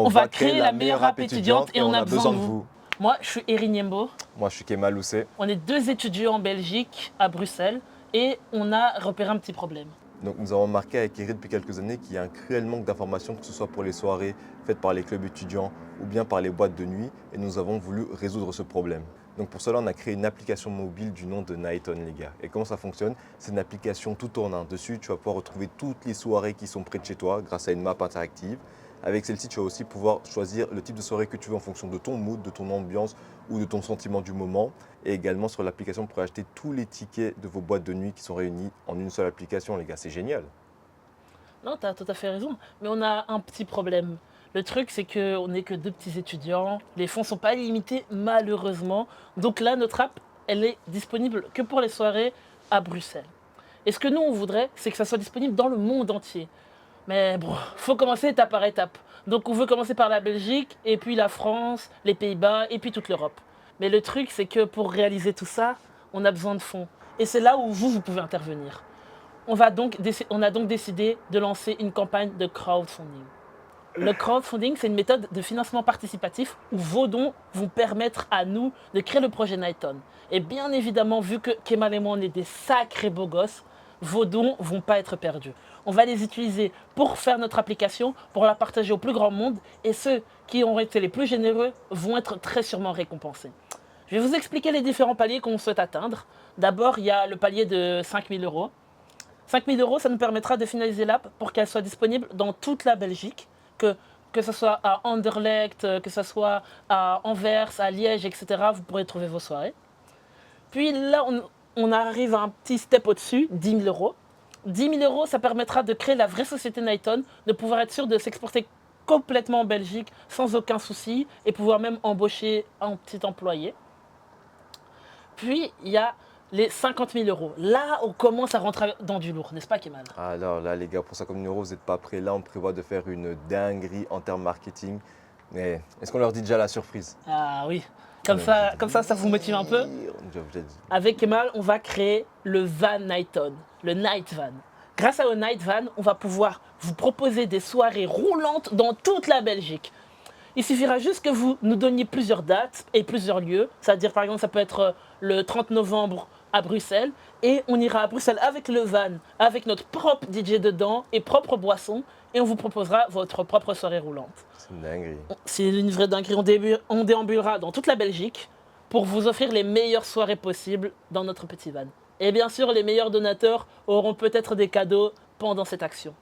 On va créer la meilleure app étudiante et on a besoin de vous. Moi, je suis Erin Niembo. Moi, je suis Kemal Oussé. On est 2 étudiants en Belgique, à Bruxelles, et on a repéré un petit problème. Donc, nous avons remarqué avec Erin depuis quelques années qu'il y a un cruel manque d'informations, que ce soit pour les soirées faites par les clubs étudiants ou bien par les boîtes de nuit, et nous avons voulu résoudre ce problème. Donc pour cela, on a créé une application mobile du nom de Nighton, les gars. Et comment ça fonctionne? C'est une application tout en un. Dessus, tu vas pouvoir retrouver toutes les soirées qui sont près de chez toi grâce à une map interactive. Avec celle-ci, tu vas aussi pouvoir choisir le type de soirée que tu veux en fonction de ton mood, de ton ambiance ou de ton sentiment du moment. Et également sur l'application, vous pourrez acheter tous les tickets de vos boîtes de nuit qui sont réunis en une seule application, les gars. C'est génial. Non, tu as tout à fait raison, mais on a un petit problème. Le truc, c'est qu'on n'est que 2 petits étudiants, les fonds ne sont pas illimités, malheureusement. Donc là, notre app, elle est disponible que pour les soirées à Bruxelles. Et ce que nous, on voudrait, c'est que ça soit disponible dans le monde entier. Mais bon, faut commencer étape par étape. Donc on veut commencer par la Belgique, et puis la France, les Pays-Bas, et puis toute l'Europe. Mais le truc, c'est que pour réaliser tout ça, on a besoin de fonds. Et c'est là où vous pouvez intervenir. On a donc décidé de lancer une campagne de crowdfunding. Le crowdfunding, c'est une méthode de financement participatif où vos dons vont permettre à nous de créer le projet Nighton. Et bien évidemment, vu que Kemal et moi, on est des sacrés beaux gosses, vos dons ne vont pas être perdus. On va les utiliser pour faire notre application, pour la partager au plus grand monde, et ceux qui ont été les plus généreux vont être très sûrement récompensés. Je vais vous expliquer les différents paliers qu'on souhaite atteindre. D'abord, il y a le palier de 5 000 euros. 5 000 euros, ça nous permettra de finaliser l'app pour qu'elle soit disponible dans toute la Belgique, que ce soit à Anderlecht, que ce soit à Anvers, à Liège, etc. Vous pourrez trouver vos soirées. Puis là, on arrive à un petit step au-dessus, 10 000 euros. 10 000 euros, ça permettra de créer la vraie société Nighton, de pouvoir être sûr de s'exporter complètement en Belgique sans aucun souci et pouvoir même embaucher un petit employé. Puis, il y a les 50 000 euros. Là, on commence à rentrer dans du lourd, n'est-ce pas, Kemal? Alors là, les gars, pour 50 000 euros, vous n'êtes pas prêts. Là, on prévoit de faire une dinguerie en termes marketing. Mais est-ce qu'on leur dit déjà la surprise? Ah oui, comme ça, ça vous motive un peu. Avec Kemal, on va créer le van Nighton, le Night Van. Grâce au Night Van, on va pouvoir vous proposer des soirées roulantes dans toute la Belgique. Il suffira juste que vous nous donniez plusieurs dates et plusieurs lieux. C'est-à-dire, par exemple, ça peut être le 30 novembre à Bruxelles. Et on ira à Bruxelles avec le van, avec notre propre DJ dedans et propre boisson. Et on vous proposera votre propre soirée roulante. C'est une dinguerie. C'est une vraie dinguerie. On déambulera dans toute la Belgique pour vous offrir les meilleures soirées possibles dans notre petit van. Et bien sûr, les meilleurs donateurs auront peut-être des cadeaux pendant cette action.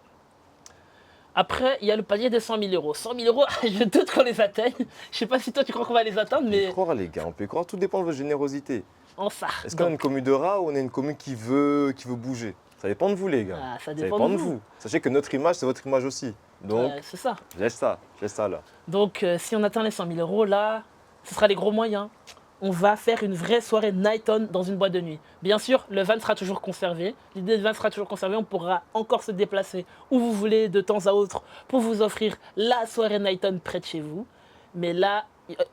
Après, il y a le palier des 100 000 euros. 100 000 euros, je doute qu'on les atteigne. Je ne sais pas si toi, tu crois qu'on va les atteindre, mais... On peut croire, les gars, on peut croire. Tout dépend de votre générosité. En ça. Est-ce qu'on est une commune de rats ou on est une commune qui veut bouger? Ça dépend de vous, les gars. Ah, ça dépend de vous. Sachez que notre image, c'est votre image aussi. Donc, c'est ça. laisse ça là. Donc, si on atteint les 100 000 euros, là, ce sera les gros moyens. On va faire une vraie soirée Nighton dans une boîte de nuit. Bien sûr, le van sera toujours conservé. L'idée du van sera toujours conservée. On pourra encore se déplacer où vous voulez de temps à autre pour vous offrir la soirée Nighton près de chez vous. Mais là,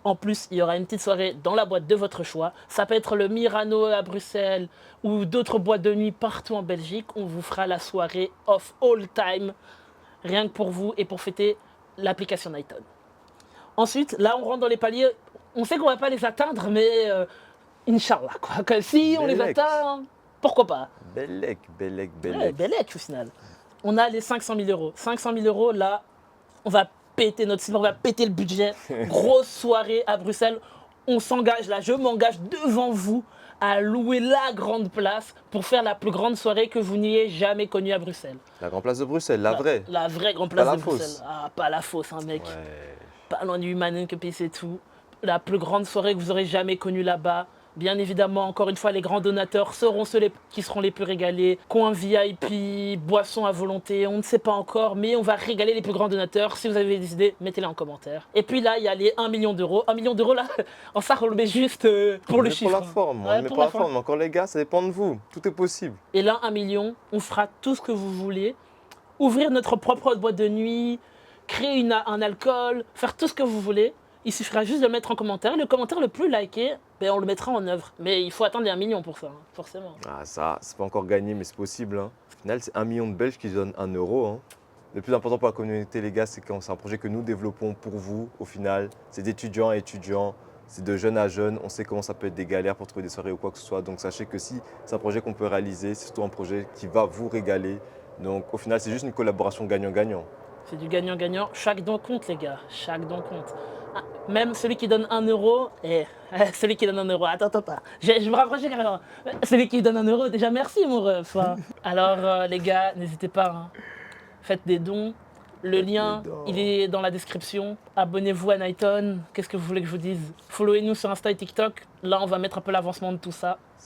en plus, il y aura une petite soirée dans la boîte de votre choix. Ça peut être le Myrano à Bruxelles ou d'autres boîtes de nuit partout en Belgique. On vous fera la soirée of all time, rien que pour vous et pour fêter l'application Nighton. Ensuite, là, on rentre dans les paliers. On sait qu'on ne va pas les atteindre, mais Inch'Allah, quoi. Que si on les atteint, pourquoi pas? Bellec. Ouais, Bellec, au final. On a les 500 000 euros. 500 000 euros, là, on va péter notre cible, on va péter le budget. Grosse soirée à Bruxelles. On s'engage, là, je m'engage devant vous à louer la grande place pour faire la plus grande soirée que vous n'ayez jamais connue à Bruxelles. La grande place de Bruxelles, la vraie. La vraie grande place Pas de la Bruxelles. fausse. Ah, pas la fausse, hein, mec. Ouais. Pas loin du Humanen que PC et tout. La plus grande soirée que vous aurez jamais connue là-bas. Bien évidemment, encore une fois, les grands donateurs seront ceux qui seront les plus régalés. Coin VIP, boissons à volonté, on ne sait pas encore, mais on va régaler les plus grands donateurs. Si vous avez des idées, mettez-les en commentaire. Et puis là, il y a les 1 million d'euros. 1 million d'euros, là, en ça, on le met juste pour le chiffre. Pour la forme, on met pour la forme. Encore les gars, ça dépend de vous. Tout est possible. Et là, 1 million, on fera tout ce que vous voulez. Ouvrir notre propre boîte de nuit, créer un alcool, faire tout ce que vous voulez. Il suffira juste de le mettre en commentaire. Le commentaire le plus liké, ben on le mettra en œuvre. Mais il faut attendre les 1 million pour ça, hein, forcément. Ah ça, c'est pas encore gagné, mais c'est possible. Hein. Au final, c'est 1 million de Belges qui donnent 1 euro. Hein. Le plus important pour la communauté, les gars, c'est que c'est un projet que nous développons pour vous, au final. C'est d'étudiants à étudiants, c'est de jeunes à jeunes. On sait comment ça peut être des galères pour trouver des soirées ou quoi que ce soit. Donc sachez que si c'est un projet qu'on peut réaliser, c'est surtout un projet qui va vous régaler. Donc au final, c'est juste une collaboration gagnant-gagnant. C'est du gagnant-gagnant. Chaque don compte, les gars. Chaque don compte. Ah, même celui qui donne 1 euro, celui qui donne 1 euro, attends pas. Je me rapprochais carrément. Celui qui donne 1 euro, déjà merci, mon ref, hein. Alors, les gars, n'hésitez pas, hein. Faites des dons. Le lien, il est dans la description. Abonnez-vous à Nighton. Qu'est-ce que vous voulez que je vous dise? Followez-nous sur Insta et TikTok. Là, on va mettre un peu l'avancement de tout ça.